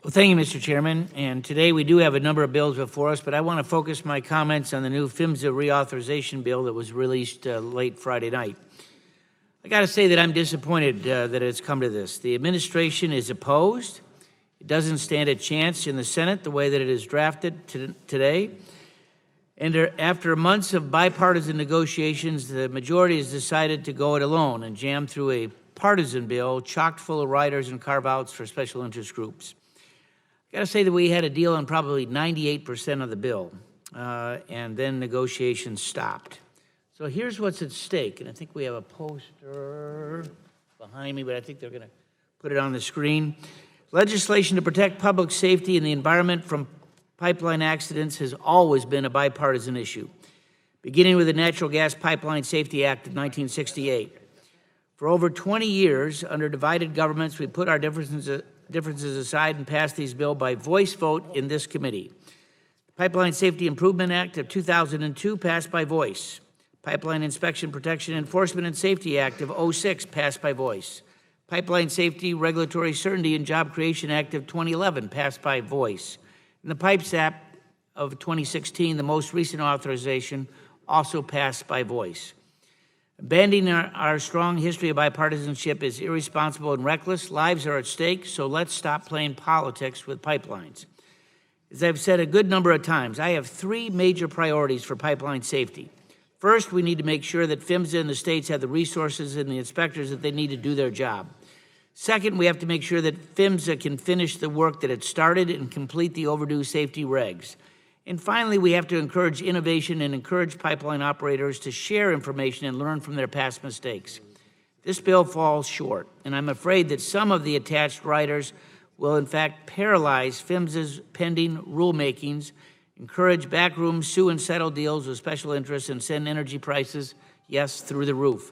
Well, thank you, Mr. Chairman. And today we do have a number of bills before us, but I want to focus my comments on the new PHMSA reauthorization bill that was released late Friday night. I got to say that I'm disappointed that it's come to this. The administration is opposed. It doesn't stand a chance in the Senate the way that it is drafted today. And after months of bipartisan negotiations, the majority has decided to go it alone and jam through a partisan bill chock full of riders and carve-outs for special interest groups. I got to say that we had a deal on probably 98% of the bill, and then negotiations stopped. So here's what's at stake, and I think we have a poster behind me, but I think they're going to put it on the screen. Legislation to protect public safety and the environment from pipeline accidents has always been a bipartisan issue, beginning with the Natural Gas Pipeline Safety Act of 1968. For over 20 years, under divided governments, we put our differences aside and passed these bills by voice vote in this committee. The Pipeline Safety Improvement Act of 2002 passed by voice. Pipeline Inspection, Protection, Enforcement, and Safety Act of 06 passed by voice. Pipeline Safety, Regulatory Certainty, and Job Creation Act of 2011 passed by voice. And the Pipes Act of 2016, the most recent authorization, also passed by voice. Abandoning our strong history of bipartisanship is irresponsible and reckless. Lives are at stake, so let's stop playing politics with pipelines. As I've said a good number of times, I have three major priorities for pipeline safety. First, we need to make sure that PHMSA and the states have the resources and the inspectors that they need to do their job. Second, we have to make sure that PHMSA can finish the work that it started and complete the overdue safety regs. And finally, we have to encourage innovation and encourage pipeline operators to share information and learn from their past mistakes. This bill falls short, and I'm afraid that some of the attached riders will in fact paralyze PHMSA's pending rulemakings, encourage backroom sue and settle deals with special interests, and send energy prices, yes, through the roof.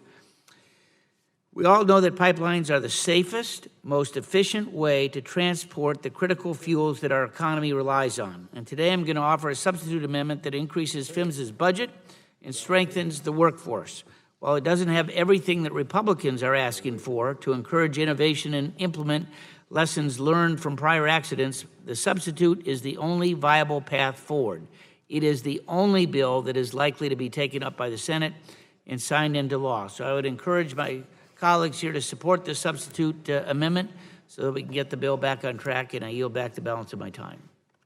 We all know that pipelines are the safest, most efficient way to transport the critical fuels that our economy relies on. And today I'm going to offer a substitute amendment that increases PHMSA's budget and strengthens the workforce. While it doesn't have everything that Republicans are asking for to encourage innovation and implement lessons learned from prior accidents, the substitute is the only viable path forward. It is the only bill that is likely to be taken up by the Senate and signed into law. So I would encourage my colleagues here to support the substitute amendment so that we can get the bill back on track, and I yield back the balance of my time.